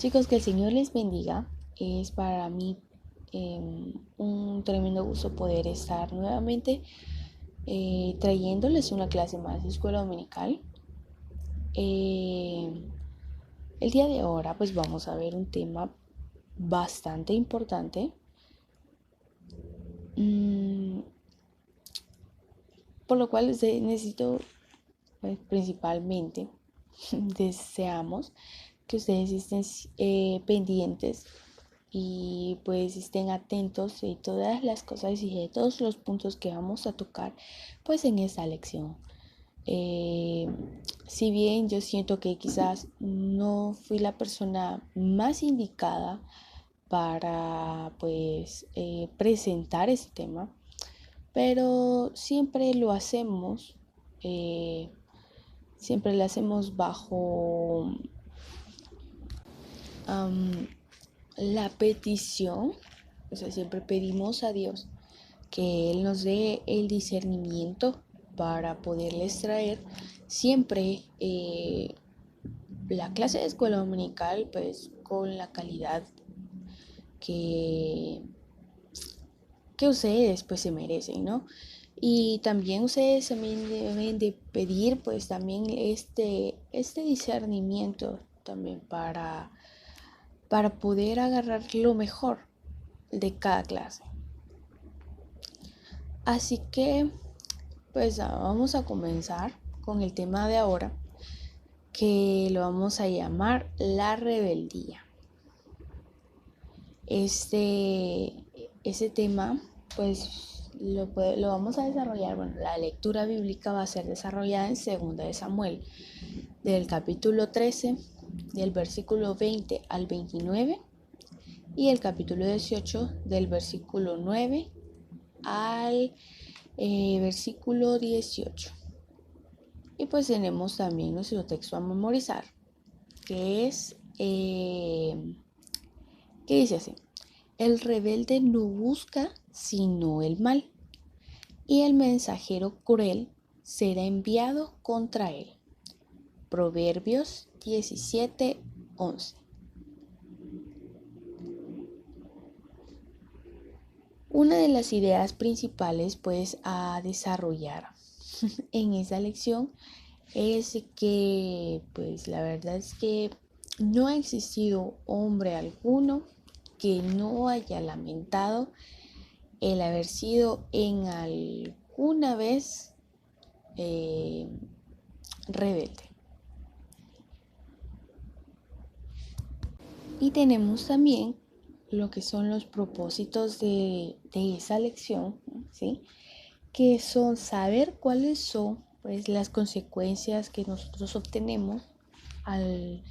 Chicos, que el Señor les bendiga. Es para mí un tremendo gusto poder estar nuevamente trayéndoles una clase más de escuela dominical. Eh, el día de ahora pues vamos a ver un tema bastante importante, mm, por lo cual necesito principalmente, deseamos que ustedes estén pendientes y pues estén atentos de todas las cosas y de todos los puntos que vamos a tocar pues en esta lección. Eh, si bien yo siento que quizás no fui la persona más indicada para pues presentar este tema, pero eh, siempre lo hacemos bajo um, la petición, o sea, siempre pedimos a Dios que Él nos dé el discernimiento para poderles traer siempre la clase de escuela dominical, pues con la calidad que, que ustedes pues se merecen, ¿no? Y también ustedes también deben de pedir pues también este discernimiento también para poder agarrar lo mejor de cada clase. Así que pues vamos a comenzar con el tema de ahora, que lo vamos a llamar la rebeldía. Ese tema pues lo vamos a desarrollar, bueno, la lectura bíblica va a ser desarrollada en 2 de Samuel, del capítulo 13, del versículo 20 al 29, y el capítulo 18, del versículo 9 al versículo 18. Y pues tenemos también nuestro texto a memorizar, que es, que dice así: el rebelde no busca sino el mal, y el mensajero cruel será enviado contra él. Proverbios 17:11. Una de las ideas principales pues a desarrollar en esa lección es que pues la verdad es que no ha existido hombre alguno que no haya lamentado el haber sido en alguna vez rebelde. Y tenemos también lo que son los propósitos de esa lección, ¿sí? Que son saber cuáles son pues, las consecuencias que nosotros obtenemos al,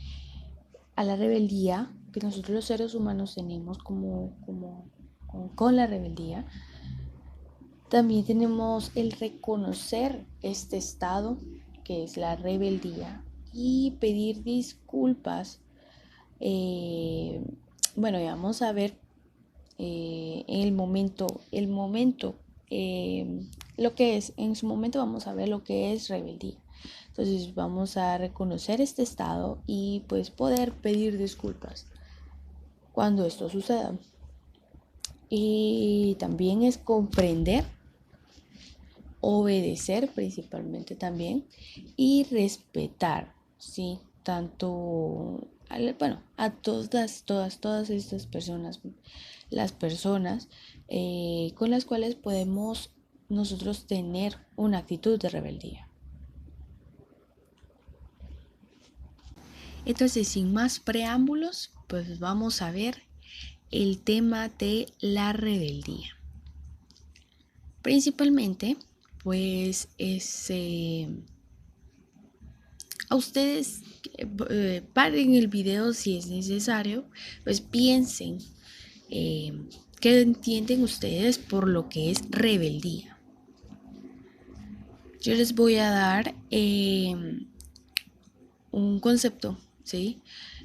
a la rebeldía que nosotros los seres humanos tenemos con la rebeldía. También tenemos el reconocer este estado que es la rebeldía y pedir disculpas. Bueno, ya vamos a ver lo que es, en su momento vamos a ver lo que es rebeldía. Entonces vamos a reconocer este estado y pues poder pedir disculpas cuando esto suceda. Y también es comprender, obedecer principalmente también, y respetar, ¿sí? Tanto, bueno, a todas estas personas, las personas con las cuales podemos nosotros tener una actitud de rebeldía. Entonces, sin más preámbulos, pues vamos a ver el tema de la rebeldía. Principalmente, pues a ustedes paren el video si es necesario, pues piensen qué entienden ustedes por lo que es rebeldía. Yo les voy a dar un concepto, ¿sí?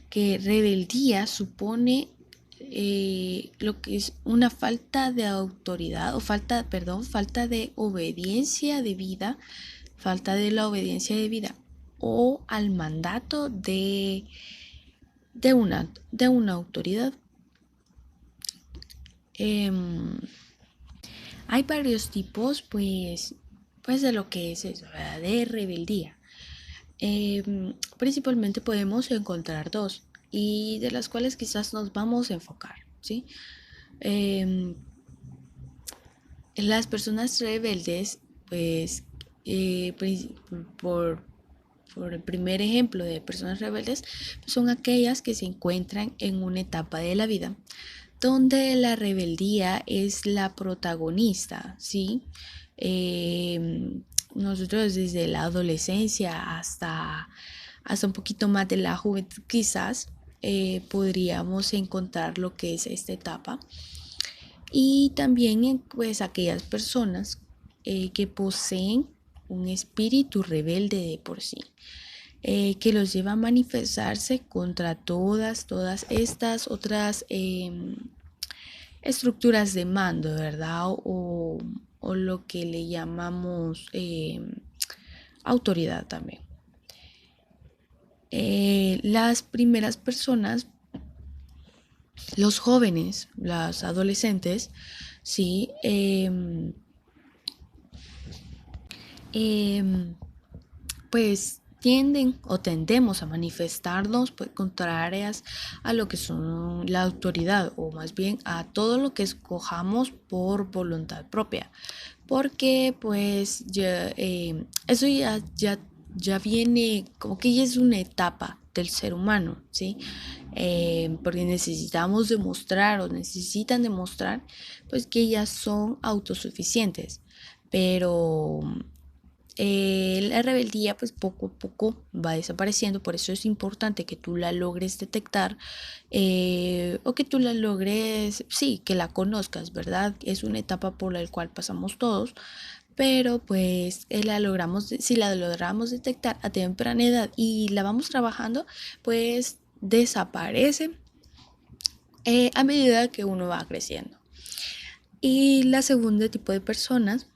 Que rebeldía supone lo que es una falta de autoridad o falta de obediencia debida, falta de la obediencia debida o al mandato de una autoridad. Hay varios tipos, pues de lo que es eso, ¿verdad? De rebeldía. Principalmente podemos encontrar dos y de las cuales quizás nos vamos a enfocar, ¿sí? Eh, las personas rebeldes, pues, por, por el primer ejemplo de personas rebeldes, pues son aquellas que se encuentran en una etapa de la vida donde la rebeldía es la protagonista, ¿sí? Nosotros desde la adolescencia hasta un poquito más de la juventud quizás podríamos encontrar lo que es esta etapa y también pues aquellas personas que poseen un espíritu rebelde de por sí, que los lleva a manifestarse contra todas estas otras estructuras de mando, ¿verdad? O lo que le llamamos autoridad también. Las primeras personas, los jóvenes, las adolescentes, sí, pues tienden o tendemos a manifestarnos pues, contrarias a lo que son la autoridad o más bien a todo lo que escojamos por voluntad propia, porque pues eso ya viene como que ya es una etapa del ser humano, ¿sí? Porque necesitamos demostrar o necesitan demostrar pues que ellas son autosuficientes, pero la rebeldía pues poco a poco va desapareciendo, por eso es importante que tú la logres detectar o que tú la logres, sí, que la conozcas, ¿verdad? Es una etapa por la cual pasamos todos, pero pues si la logramos detectar a temprana edad y la vamos trabajando, pues desaparece a medida que uno va creciendo. Y la segunda tipo de personas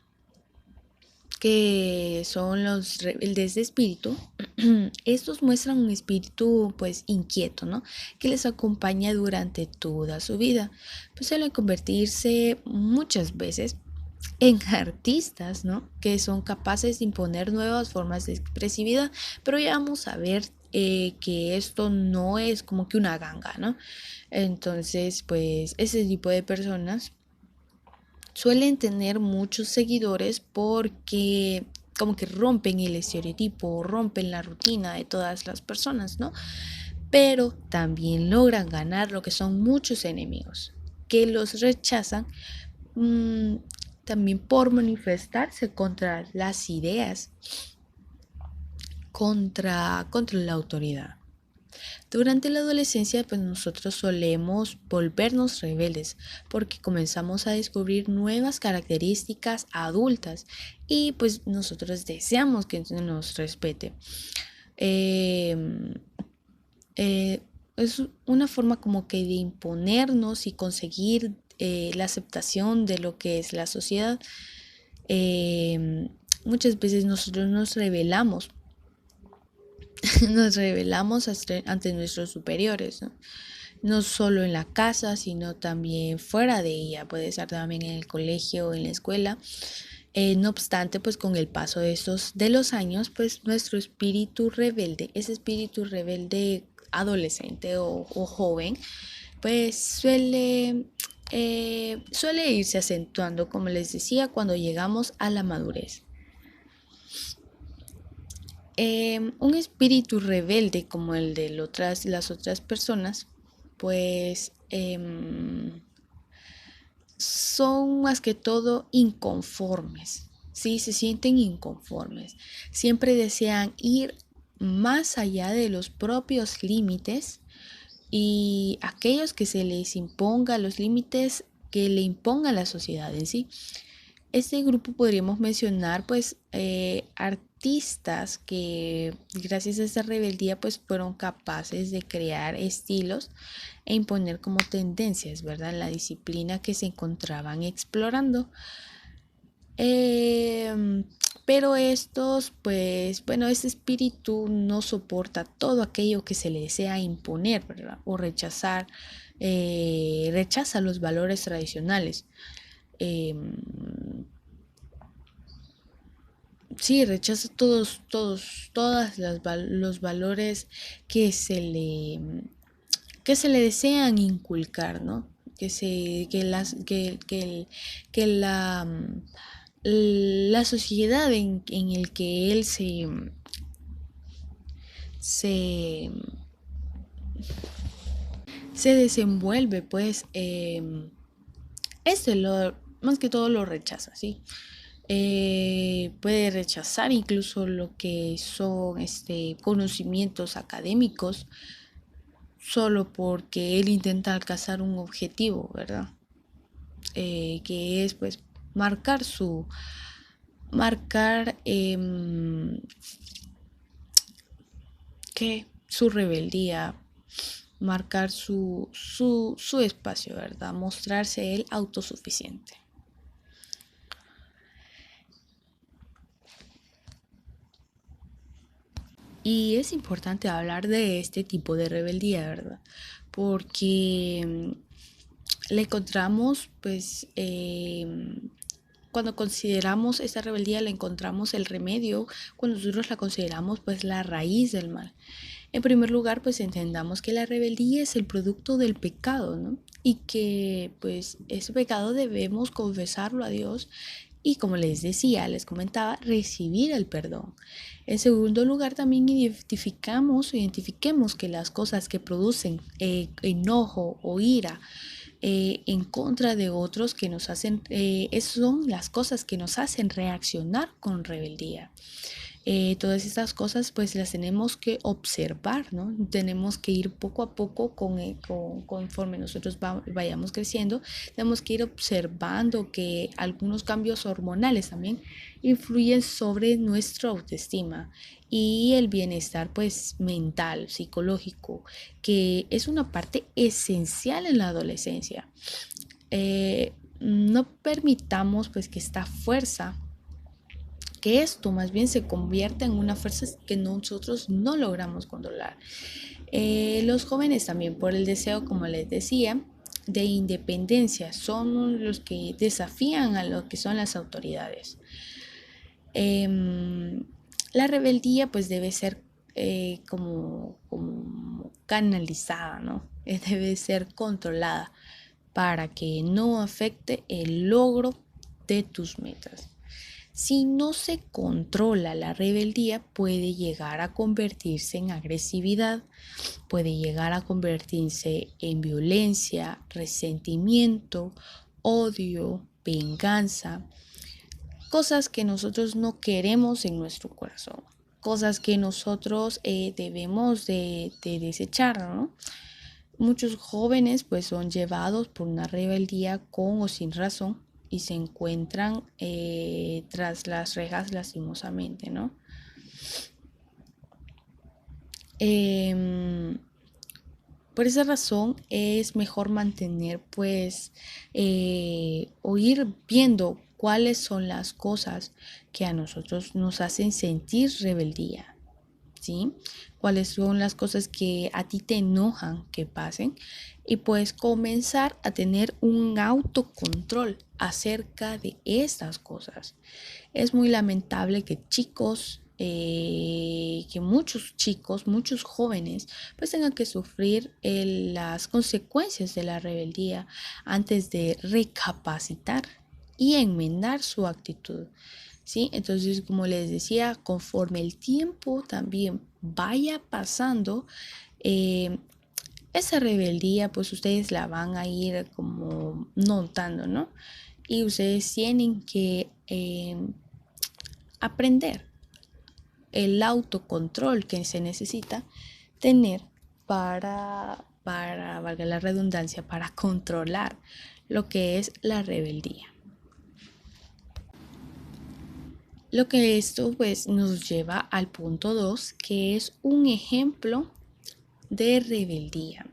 que son los rebeldes de espíritu, estos muestran un espíritu pues inquieto, ¿no? Que les acompaña durante toda su vida, pues suelen convertirse muchas veces en artistas, ¿no? Que son capaces de imponer nuevas formas de expresividad, pero ya vamos a ver que esto no es como que una ganga, ¿no? Entonces, pues ese tipo de personas suelen tener muchos seguidores porque como que rompen el estereotipo, rompen la rutina de todas las personas, ¿no? Pero también logran ganar lo que son muchos enemigos que los rechazan mmm, también por manifestarse contra las ideas, contra la autoridad. Durante la adolescencia, pues nosotros solemos volvernos rebeldes porque comenzamos a descubrir nuevas características adultas y pues nosotros deseamos que nos respete. Eh, es una forma como que de imponernos y conseguir la aceptación de lo que es la sociedad. Muchas veces nosotros nos rebelamos nos revelamos ante nuestros superiores, ¿no? No solo en la casa, sino también fuera de ella, puede ser también en el colegio o en la escuela. No obstante, pues con el paso de los años, pues nuestro espíritu rebelde, ese espíritu rebelde adolescente o joven, pues suele irse acentuando, como les decía, cuando llegamos a la madurez. Un espíritu rebelde como el de las otras personas, pues son más que todo inconformes, ¿sí? Se sienten inconformes. Siempre desean ir más allá de los propios límites y aquellos que se les imponga los límites que le imponga la sociedad en sí. Este grupo podríamos mencionar pues artistas que gracias a esta rebeldía pues fueron capaces de crear estilos e imponer como tendencias, ¿verdad? La disciplina que se encontraban explorando. Em, pero estos, pues, bueno, este espíritu no soporta todo aquello que se le desea imponer, ¿verdad? O rechazar, rechaza los valores tradicionales. Em, sí, rechaza los valores que que se le desean inculcar, ¿no? La sociedad en el que él se, se desenvuelve, pues, más que todo lo rechaza, ¿sí? Puede rechazar incluso lo que son conocimientos académicos solo porque él intenta alcanzar un objetivo, ¿verdad? Que es pues marcar marcar su rebeldía, marcar su espacio, ¿verdad? Mostrarse él autosuficiente. Y es importante hablar de este tipo de rebeldía, ¿verdad? Porque le encontramos, pues, cuando consideramos esta rebeldía, le encontramos el remedio, cuando nosotros la consideramos, pues, la raíz del mal. En primer lugar, pues, entendamos que la rebeldía es el producto del pecado, ¿no? Y que, pues, ese pecado debemos confesarlo a Dios y, como les decía, les comentaba, recibir el perdón. En segundo lugar, también identifiquemos que las cosas que producen enojo o ira en contra de otros que nos hacen, esas son las cosas que nos hacen reaccionar con rebeldía. Todas estas cosas pues las tenemos que observar, ¿no? Tenemos que ir poco a poco conforme nosotros vayamos creciendo, tenemos que ir observando que algunos cambios hormonales también influyen sobre nuestra autoestima y el bienestar pues mental, psicológico, que es una parte esencial en la adolescencia. No permitamos pues que esta fuerza, que esto más bien se convierta en una fuerza que nosotros no logramos controlar. Los jóvenes también por el deseo, como les decía, de independencia son los que desafían a lo que son las autoridades. La rebeldía pues debe ser como canalizada, ¿no? Debe ser controlada para que no afecte el logro de tus metas. Si no se controla la rebeldía, puede llegar a convertirse en agresividad, puede llegar a convertirse en violencia, resentimiento, odio, venganza, cosas que nosotros no queremos en nuestro corazón, cosas que nosotros debemos de desechar, ¿no? Muchos jóvenes pues son llevados por una rebeldía con o sin razón y se encuentran tras las rejas lastimosamente, ¿no? Por esa razón es mejor mantener pues o ir viendo cuáles son las cosas que a nosotros nos hacen sentir rebeldía, ¿sí? Cuáles son las cosas que a ti te enojan que pasen y puedes comenzar a tener un autocontrol acerca de estas cosas. Es muy lamentable que que muchos chicos, muchos jóvenes, pues tengan que sufrir las consecuencias de la rebeldía antes de recapacitar y enmendar su actitud. ¿Sí? Entonces, como les decía, conforme el tiempo también vaya pasando, eh, esa rebeldía, pues ustedes la van a ir como notando, ¿no? Y ustedes tienen que aprender el autocontrol que se necesita tener valga la redundancia, para controlar lo que es la rebeldía. Lo que esto pues nos lleva al punto 2, que es un ejemplo de rebeldía.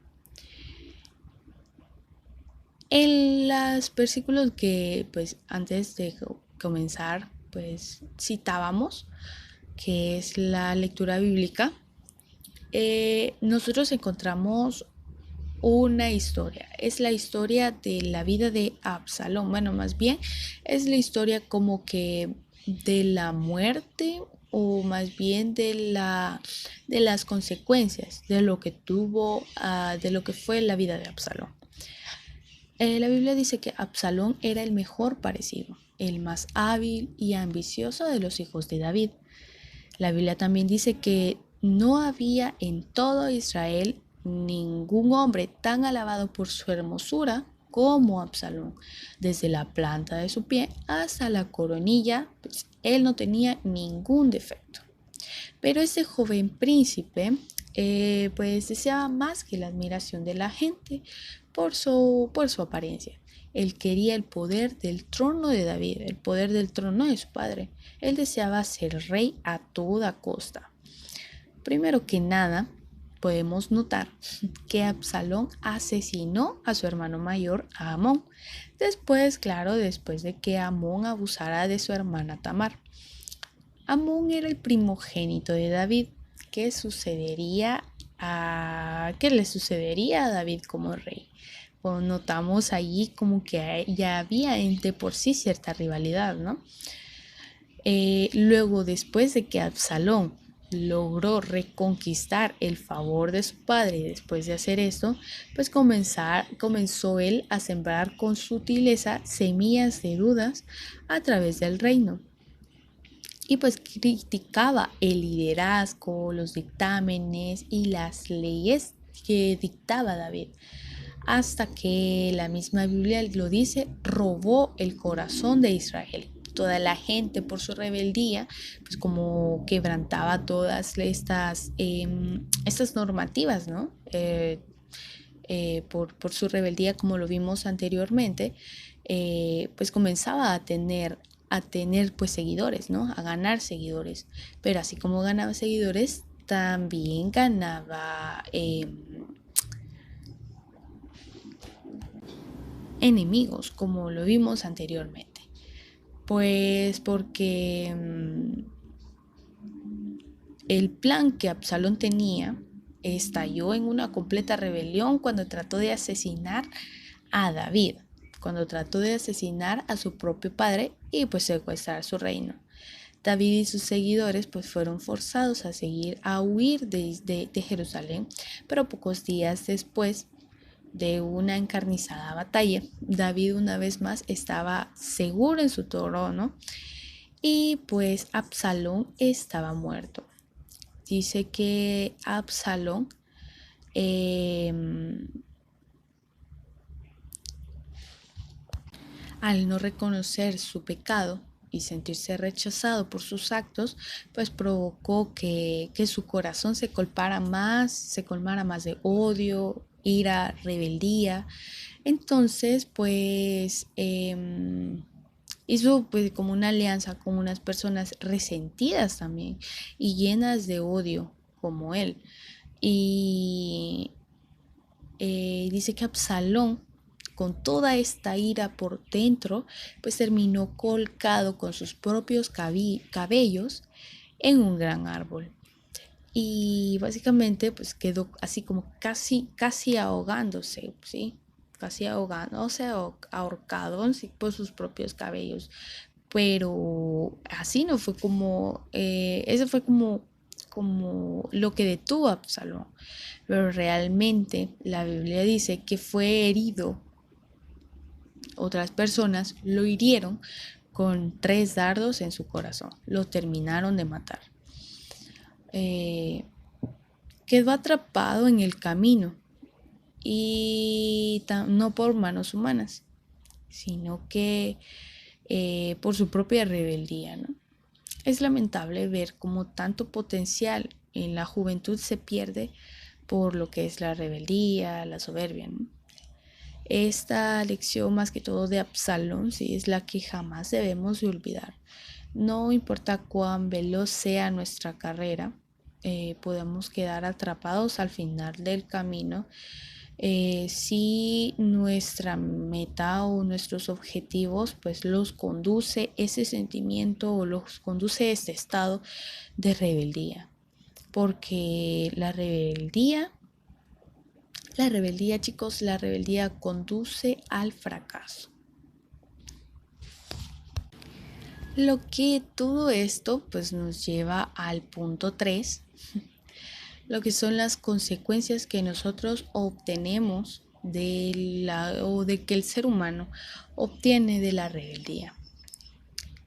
En los versículos que pues antes comenzar, pues citábamos, que es la lectura bíblica, nosotros encontramos una historia. Es la historia de la vida de Absalón. Bueno, más bien es la historia como que de la muerte o más bien de las consecuencias de lo que tuvo, de lo que fue la vida de Absalón. La Biblia dice que Absalón era el mejor parecido, el más hábil y ambicioso de los hijos de David. La Biblia también dice que no había en todo Israel ningún hombre tan alabado por su hermosura como Absalón. Desde la planta de su pie hasta la coronilla, pues, él no tenía ningún defecto. Pero ese joven príncipe pues deseaba más que la admiración de la gente por su apariencia. Él quería el poder del trono de David, el poder del trono de su padre. Él deseaba ser rey a toda costa. Primero que nada, podemos notar que Absalón asesinó a su hermano mayor, a Amón. Después, claro, después de que Amón abusara de su hermana Tamar. Amón era el primogénito de David. ¿Qué qué le sucedería a David como rey? Pues notamos allí como que ya había de por sí cierta rivalidad, ¿no? Luego, después de que Absalón logró reconquistar el favor de su padre y después de hacer esto, pues comenzó él a sembrar con sutileza semillas de dudas a través del reino. Y pues criticaba el liderazgo, los dictámenes y las leyes que dictaba David. Hasta que la misma Biblia lo dice, robó el corazón de Israel. Toda la gente por su rebeldía, pues como quebrantaba todas estas normativas, ¿no? Por su rebeldía, como lo vimos anteriormente, pues comenzaba a tener pues seguidores, ¿no? A ganar seguidores. Pero así como ganaba seguidores, también ganaba enemigos, como lo vimos anteriormente. Pues porque el plan que Absalón tenía estalló en una completa rebelión cuando trató de asesinar a David, cuando trató de asesinar a su propio padre y pues secuestrar su reino. David y sus seguidores pues fueron forzados a huir de Jerusalén, pero pocos días después de una encarnizada batalla, David una vez más estaba seguro en su trono y pues Absalón estaba muerto. Dice que Absalón al no reconocer su pecado y sentirse rechazado por sus actos, pues provocó que su corazón se colmara más de odio, ira, rebeldía. Entonces, pues hizo pues como una alianza con unas personas resentidas también y llenas de odio como él. Y dice que Absalón, con toda esta ira por dentro, pues terminó colgado con sus propios cabellos en un gran árbol. Y básicamente pues quedó así como casi ahogándose, ¿sí? Casi ahogándose, ahorcado ¿sí? Por sus propios cabellos. Pero así no fue como, eso fue como lo que detuvo a Absalón. Pero realmente la Biblia dice que fue herido. Otras personas lo hirieron con 3 dardos en su corazón. Lo terminaron de matar. Quedó atrapado en el camino y no por manos humanas, sino que por su propia rebeldía, ¿no? Es lamentable ver cómo tanto potencial en la juventud se pierde por lo que es la rebeldía, la soberbia, ¿no? Esta lección más que todo de Absalón, sí, es la que jamás debemos de olvidar. No importa cuán veloz sea nuestra carrera, podemos quedar atrapados al final del camino Si nuestra meta o nuestros objetivos pues los conduce ese sentimiento o los conduce este estado de rebeldía, porque la rebeldía, chicos, la rebeldía conduce al fracaso. Lo que todo esto pues nos lleva al punto 3, lo que son las consecuencias que nosotros obtenemos o de que el ser humano obtiene de la rebeldía.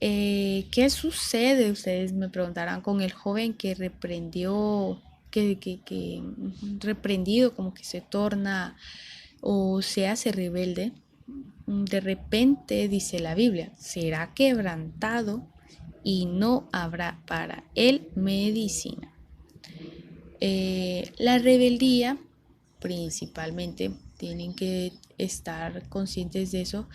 ¿Qué sucede? Ustedes me preguntarán con el joven que reprendió, que reprendido como que se torna o se hace rebelde. De repente dice la Biblia, será quebrantado y no habrá para él medicina. La rebeldía, principalmente, tienen que estar conscientes de eso,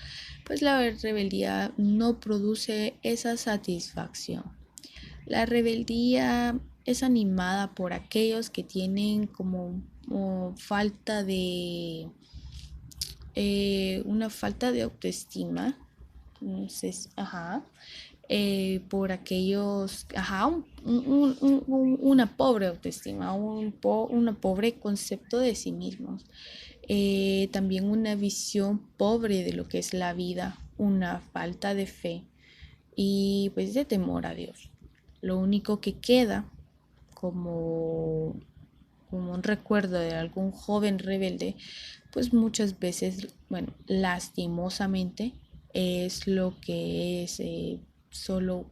pues la rebeldía no produce esa satisfacción. La rebeldía es animada por aquellos que tienen como falta de una falta de autoestima. Entonces, por aquellos, una pobre autoestima, una pobre concepto de sí mismos. También una visión pobre de lo que es la vida, una falta de fe y pues de temor a Dios. Lo único que queda como un recuerdo de algún joven rebelde, pues muchas veces, bueno, lastimosamente es lo que es solo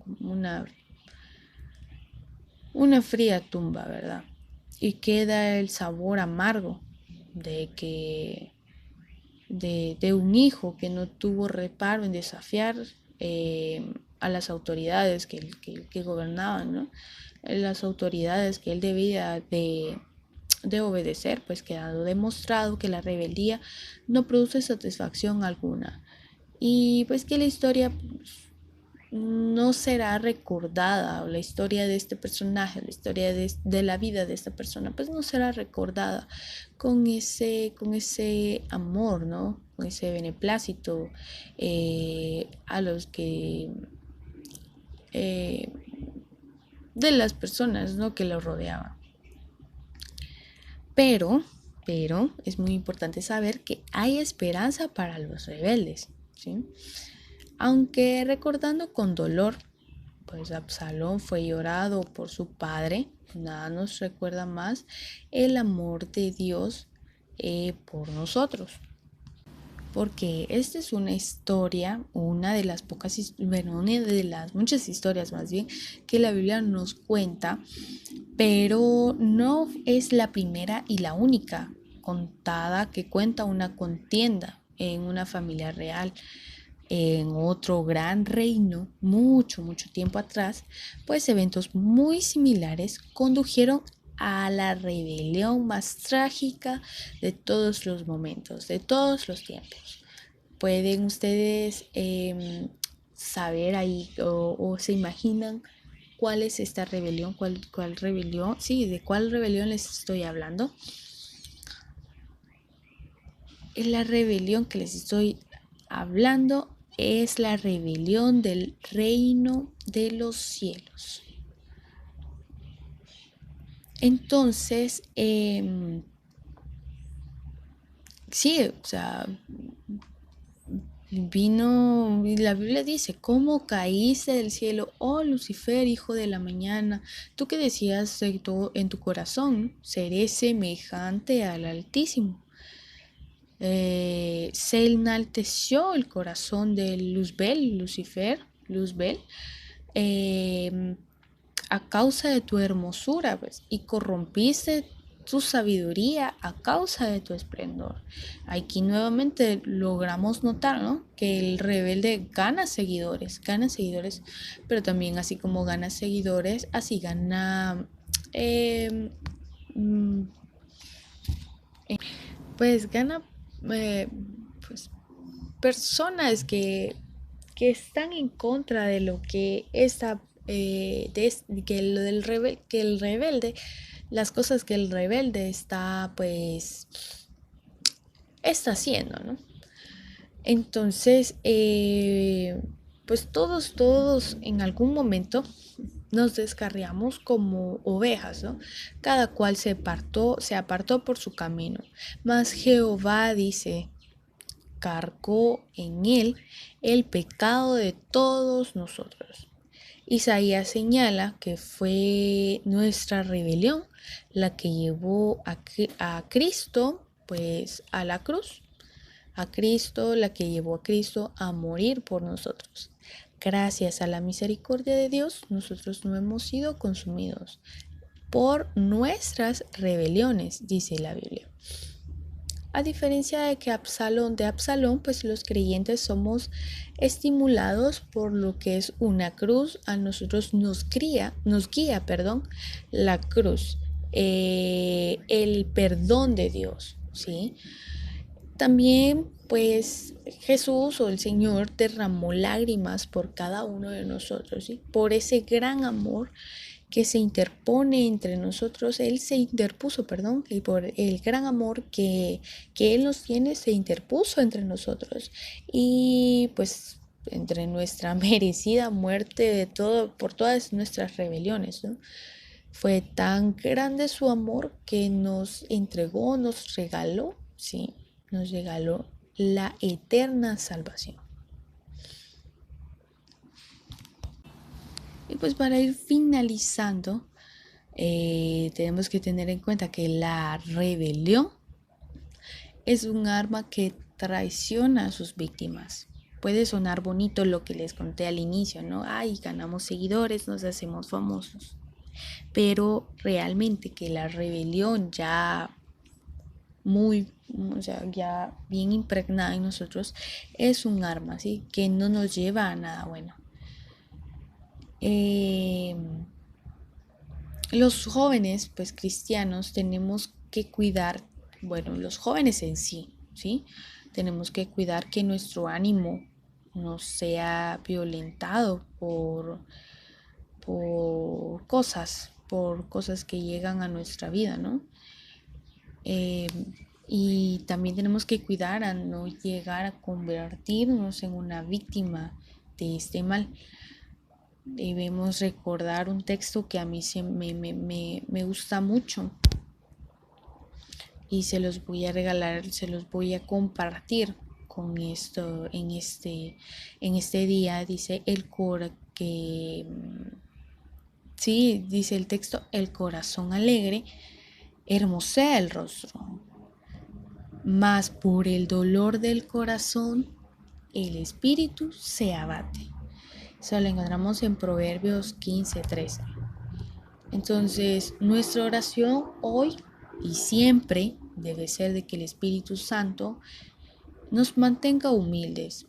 una fría tumba, ¿verdad? Y queda el sabor amargo de que de un hijo que no tuvo reparo en desafiar a las autoridades que gobernaban, ¿no? Las autoridades que él debía de obedecer, pues quedado demostrado que la rebeldía no produce satisfacción alguna y pues que la historia no será recordada, o la historia de este personaje, la historia de la vida de esta persona, pues no será recordada con ese amor, ¿no? Con ese beneplácito a los que de las personas, ¿no? Que lo rodeaban. Pero es muy importante saber que hay esperanza para los rebeldes, ¿sí? Aunque recordando con dolor, pues Absalón fue llorado por su padre, nada nos recuerda más el amor de Dios por nosotros. Porque esta es una historia, una de las muchas historias más bien, que la Biblia nos cuenta, pero no es la primera y la única contada que cuenta una contienda en una familia real. En otro gran reino, mucho tiempo atrás, pues eventos muy similares condujeron a la rebelión más trágica de todos los momentos, de todos los tiempos. Pueden ustedes saber ahí o se imaginan cuál es esta rebelión, cuál rebelión, sí, de cuál rebelión les estoy hablando. La rebelión que les estoy hablando es la rebelión del reino de los cielos. Entonces, sí, o sea, vino, la Biblia dice, ¿cómo caíste del cielo, oh Lucifer, hijo de la mañana? Tú que decías en tu corazón, seré semejante al Altísimo. Se enalteció el corazón de Lucifer, a causa de tu hermosura, pues, y corrompiste tu sabiduría a causa de tu esplendor. Aquí nuevamente logramos notar, ¿no? Que el rebelde gana seguidores, pero también así como gana seguidores, así gana pues gana pues, personas que están en contra de lo que las cosas que el rebelde está pues está haciendo, ¿no? Entonces, pues todos en algún momento nos descarriamos como ovejas, ¿no? Cada cual se apartó por su camino. Mas Jehová dice, cargó en él el pecado de todos nosotros. Isaías señala que fue nuestra rebelión la que llevó a Cristo, pues, a la cruz. A Cristo, la que llevó a Cristo a morir por nosotros. Gracias a la misericordia de Dios, nosotros no hemos sido consumidos por nuestras rebeliones, dice la Biblia. A diferencia de Absalón, pues los creyentes somos estimulados por lo que es una cruz. A nosotros nos guía, la cruz, el perdón de Dios, ¿sí? También, pues Jesús o el Señor derramó lágrimas por cada uno de nosotros, ¿sí? Por ese gran amor que se interpone entre nosotros, Él se interpuso, perdón, y por el gran amor que Él nos tiene, se interpuso entre nosotros. Y pues entre nuestra merecida muerte de todo, por todas nuestras rebeliones, ¿no? Fue tan grande su amor que nos entregó, nos regaló, ¿sí? Nos regaló la eterna salvación. Y pues para ir finalizando, tenemos que tener en cuenta que la rebelión es un arma que traiciona a sus víctimas. Puede sonar bonito lo que les conté al inicio, ¿no? Ay, ganamos seguidores, nos hacemos famosos. Pero realmente que la rebelión ya bien impregnada en nosotros, es un arma, ¿sí? Que no nos lleva a nada bueno. Los jóvenes, pues cristianos, tenemos que cuidar, bueno, los jóvenes en sí, ¿sí? Tenemos que cuidar que nuestro ánimo no sea violentado por cosas que llegan a nuestra vida, ¿no? Y también tenemos que cuidar a no llegar a convertirnos en una víctima de este mal. Debemos recordar un texto que a mí me gusta mucho y se los voy a regalar, se los voy a compartir con esto en este día. Dice dice el texto, el corazón alegre hermosea el rostro, mas por el dolor del corazón el espíritu se abate. Eso lo encontramos en Proverbios 15:13. Entonces, nuestra oración hoy y siempre debe ser de que el Espíritu Santo nos mantenga humildes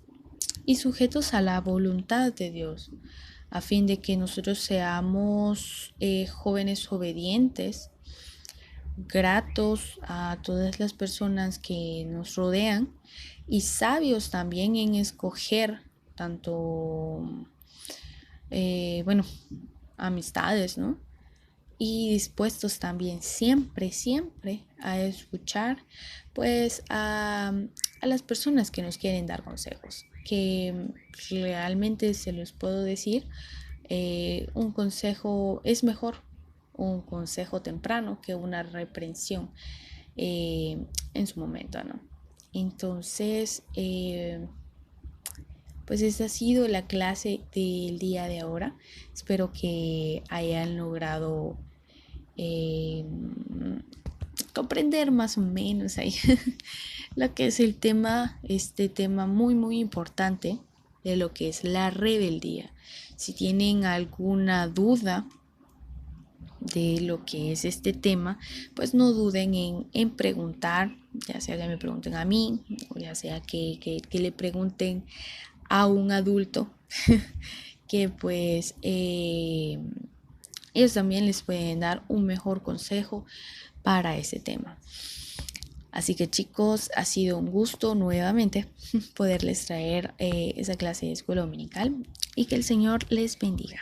y sujetos a la voluntad de Dios, a fin de que nosotros seamos jóvenes obedientes, gratos a todas las personas que nos rodean y sabios también en escoger tanto, amistades, ¿no? Y dispuestos también siempre a escuchar pues a las personas que nos quieren dar consejos, que realmente se los puedo decir, un consejo es mejor, un consejo temprano que una reprensión en su momento, ¿no? Entonces, pues esta ha sido la clase del día de ahora. Espero que hayan logrado comprender más o menos ahí lo que es este tema muy importante de lo que es la rebeldía. Si tienen alguna duda de lo que es este tema, pues no duden en preguntar, ya sea que me pregunten a mí o ya sea que le pregunten a un adulto que pues ellos también les pueden dar un mejor consejo para ese tema. Así que chicos, ha sido un gusto nuevamente poderles traer esa clase de escuela dominical y que el Señor les bendiga.